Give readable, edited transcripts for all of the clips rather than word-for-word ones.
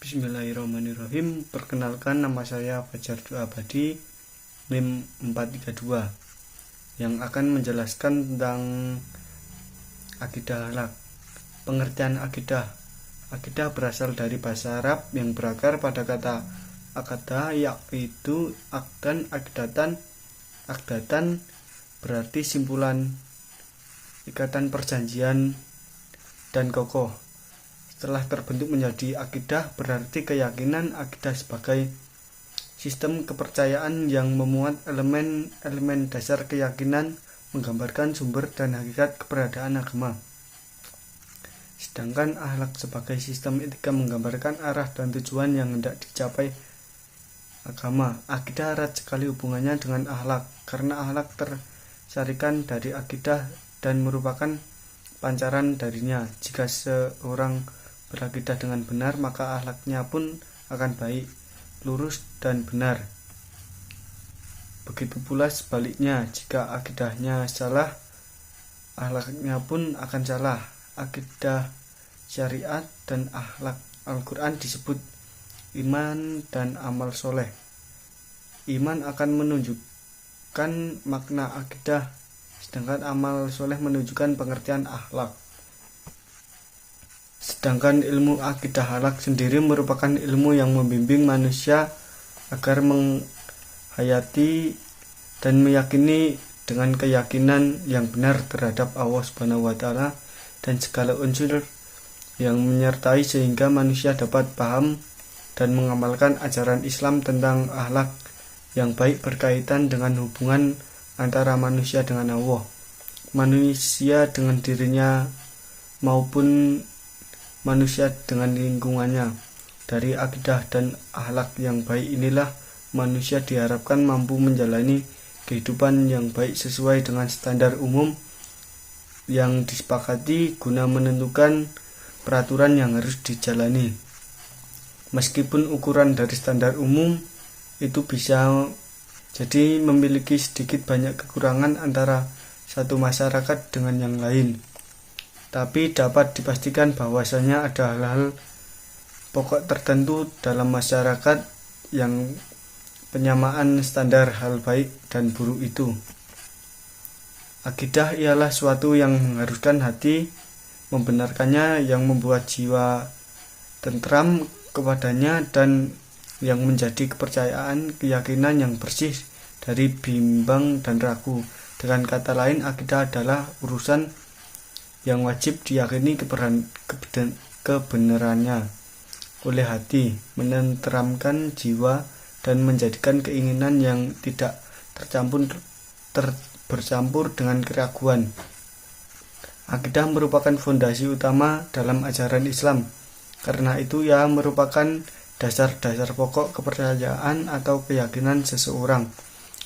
Bismillahirrahmanirrahim. Perkenalkan, nama saya Fajar Abadi, NIM 432, yang akan menjelaskan tentang akidah akhlak. Pengertian akidah. Akidah berasal dari bahasa Arab yang berakar pada kata akadah, yaitu akdan, akdatan. Akdatan berarti simpulan, ikatan perjanjian, dan kokoh. Setelah terbentuk menjadi akidah, berarti keyakinan. Akidah sebagai sistem kepercayaan yang memuat elemen-elemen dasar keyakinan, menggambarkan sumber dan hakikat keberadaan agama. Sedangkan akhlak sebagai sistem etika menggambarkan arah dan tujuan yang hendak dicapai agama. Akidah erat sekali hubungannya dengan akhlak, karena akhlak tersarikan dari akidah dan merupakan pancaran darinya. Jika seorang berakidah dengan benar, maka akhlaknya pun akan baik, lurus, dan benar. Begitu pula sebaliknya, jika akidahnya salah, akhlaknya pun akan salah. Akidah syariat dan akhlak Al-Quran disebut iman dan amal soleh. Iman akan menunjukkan makna akidah, sedangkan amal soleh menunjukkan pengertian akhlak. Sedangkan ilmu akidah akhlak sendiri merupakan ilmu yang membimbing manusia agar menghayati dan meyakini dengan keyakinan yang benar terhadap Allah Subhanahu wa Ta'ala dan segala unsur yang menyertai, sehingga manusia dapat paham dan mengamalkan ajaran Islam tentang akhlak yang baik berkaitan dengan hubungan antara manusia dengan Allah, manusia dengan dirinya, maupun manusia dengan lingkungannya. Dari akidah dan akhlak yang baik inilah manusia diharapkan mampu menjalani kehidupan yang baik sesuai dengan standar umum yang disepakati guna menentukan peraturan yang harus dijalani. Meskipun ukuran dari standar umum itu bisa jadi memiliki sedikit banyak kekurangan antara satu masyarakat dengan yang lain, tapi dapat dipastikan bahwasanya ada hal-hal pokok tertentu dalam masyarakat yang penyamaan standar hal baik dan buruk itu. Akidah ialah suatu yang mengharuskan hati membenarkannya, yang membuat jiwa tentram kepadanya, dan yang menjadi kepercayaan, keyakinan yang bersih dari bimbang dan ragu. Dengan kata lain, akidah adalah urusan yang wajib diyakini kebenarannya oleh hati, menenteramkan jiwa, dan menjadikan keinginan yang tidak bercampur dengan keraguan. Akidah merupakan fondasi utama dalam ajaran Islam. Karena itu ia merupakan dasar-dasar pokok kepercayaan atau keyakinan seseorang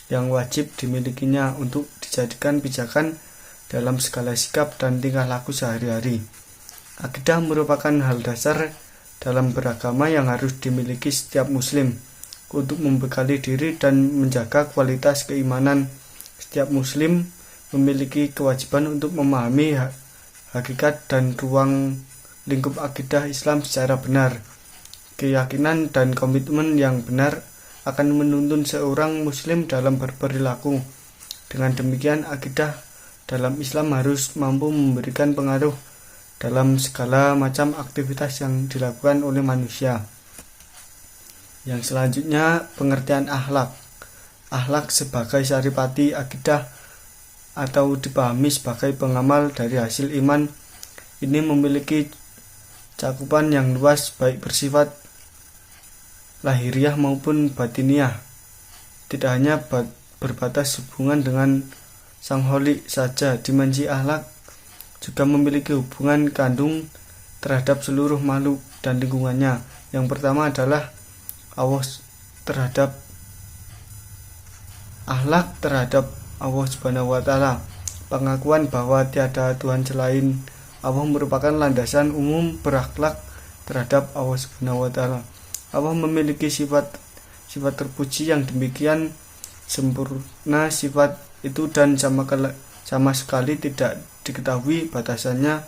yang wajib dimilikinya untuk dijadikan pijakan dalam segala sikap dan tingkah laku sehari-hari. Akidah merupakan hal dasar dalam beragama yang harus dimiliki setiap muslim untuk membekali diri dan menjaga kualitas keimanan. Setiap muslim memiliki kewajiban untuk memahami hakikat dan ruang lingkup akidah Islam secara benar. Keyakinan dan komitmen yang benar akan menuntun seorang muslim dalam berperilaku. Dengan demikian, akidah dalam Islam harus mampu memberikan pengaruh dalam segala macam aktivitas yang dilakukan oleh manusia. Yang selanjutnya, pengertian akhlak. Akhlak sebagai saripati akidah atau dipahami sebagai pengamal dari hasil iman. Ini memiliki cakupan yang luas, baik bersifat lahiriah maupun batiniah. Tidak hanya berbatas hubungan dengan sang holik saja, dimensi akhlak juga memiliki hubungan kandung terhadap seluruh makhluk dan lingkungannya. Yang pertama adalah akhlak terhadap Allah Subhanahu wa Ta'ala. Pengakuan bahwa tiada Tuhan selain Allah merupakan landasan umum berakhlak terhadap Allah Subhanahu wa Ta'ala. Allah memiliki sifat terpuji yang demikian sempurna sifat itu, dan sama sekali tidak diketahui batasannya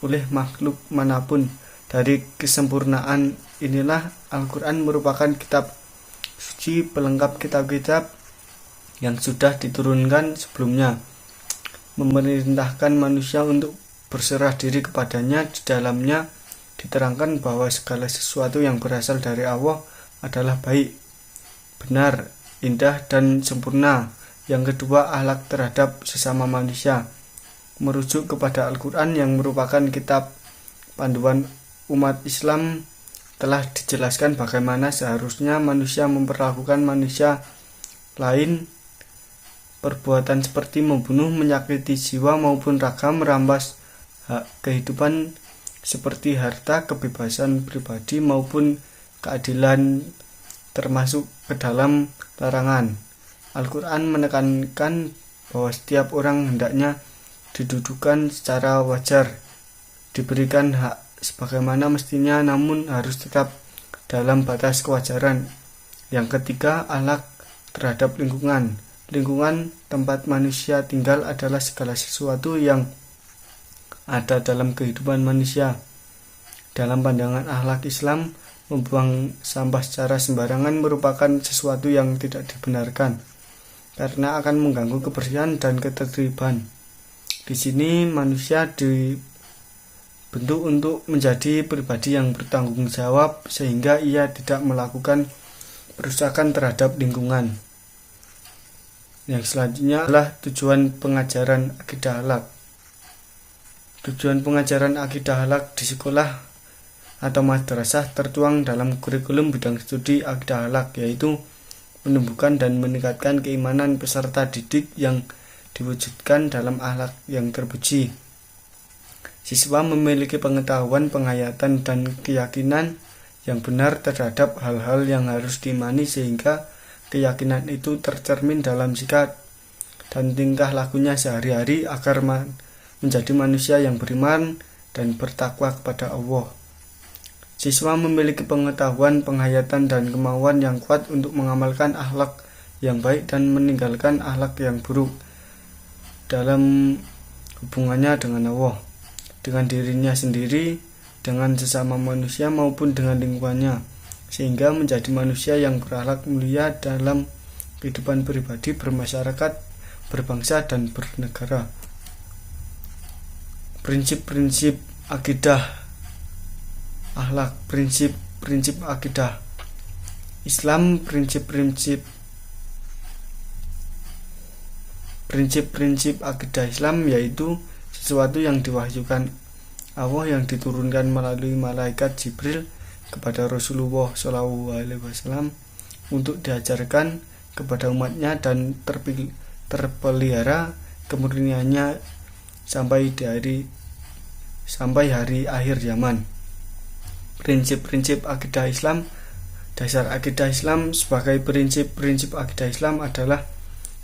oleh makhluk manapun. Dari kesempurnaan inilah Al-Quran merupakan kitab suci pelengkap kitab-kitab yang sudah diturunkan sebelumnya, memerintahkan manusia untuk berserah diri kepadanya. Di dalamnya diterangkan bahwa segala sesuatu yang berasal dari Allah adalah baik, benar, indah, dan sempurna. Yang kedua, akhlak terhadap sesama manusia, merujuk kepada Al-Quran yang merupakan kitab panduan umat Islam. Telah dijelaskan bagaimana seharusnya manusia memperlakukan manusia lain. Perbuatan seperti membunuh, menyakiti jiwa maupun raga, merampas hak kehidupan seperti harta, kebebasan pribadi maupun keadilan termasuk ke dalam larangan. Al-Quran menekankan bahwa setiap orang hendaknya didudukan secara wajar, diberikan hak sebagaimana mestinya, namun harus tetap dalam batas kewajaran. Yang ketiga, akhlak terhadap lingkungan. Lingkungan tempat manusia tinggal adalah segala sesuatu yang ada dalam kehidupan manusia. Dalam pandangan akhlak Islam, membuang sampah secara sembarangan merupakan sesuatu yang tidak dibenarkan karena akan mengganggu kebersihan dan ketertiban. Di sini manusia dibentuk untuk menjadi pribadi yang bertanggung jawab sehingga ia tidak melakukan perusakan terhadap lingkungan. Yang selanjutnya adalah tujuan pengajaran akidah akhlak. Tujuan pengajaran akidah akhlak di sekolah atau madrasah tertuang dalam kurikulum bidang studi akidah akhlak, yaitu menumbuhkan dan meningkatkan keimanan peserta didik yang diwujudkan dalam akhlak yang terpuji. Siswa memiliki pengetahuan, penghayatan, dan keyakinan yang benar terhadap hal-hal yang harus diimani sehingga keyakinan itu tercermin dalam sikap dan tingkah lakunya sehari-hari agar menjadi manusia yang beriman dan bertakwa kepada Allah. Siswa memiliki pengetahuan, penghayatan, dan kemauan yang kuat untuk mengamalkan akhlak yang baik dan meninggalkan akhlak yang buruk dalam hubungannya dengan Allah, dengan dirinya sendiri, dengan sesama manusia maupun dengan lingkungannya, sehingga menjadi manusia yang berakhlak mulia dalam kehidupan pribadi, bermasyarakat, berbangsa, dan bernegara. Prinsip-prinsip akidah akhlak. Prinsip-prinsip akidah Islam. Prinsip-prinsip akidah Islam yaitu sesuatu yang diwahyukan Allah, yang diturunkan melalui malaikat Jibril kepada Rasulullah SAW untuk diajarkan kepada umatnya dan terpelihara kemurniannya sampai hari akhir zaman. Prinsip-prinsip akidah Islam. Dasar akidah Islam. Sebagai prinsip-prinsip akidah Islam adalah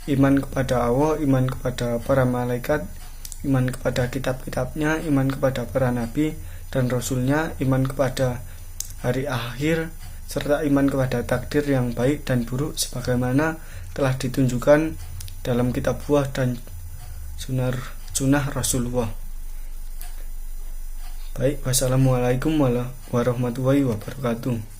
iman kepada Allah, iman kepada para malaikat, iman kepada kitab-kitabnya, iman kepada para nabi dan rasulnya, iman kepada hari akhir, serta iman kepada takdir yang baik dan buruk sebagaimana telah ditunjukkan dalam kitabullah dan sunnah Rasulullah. Baik, wassalamualaikum warahmatullahi wabarakatuh.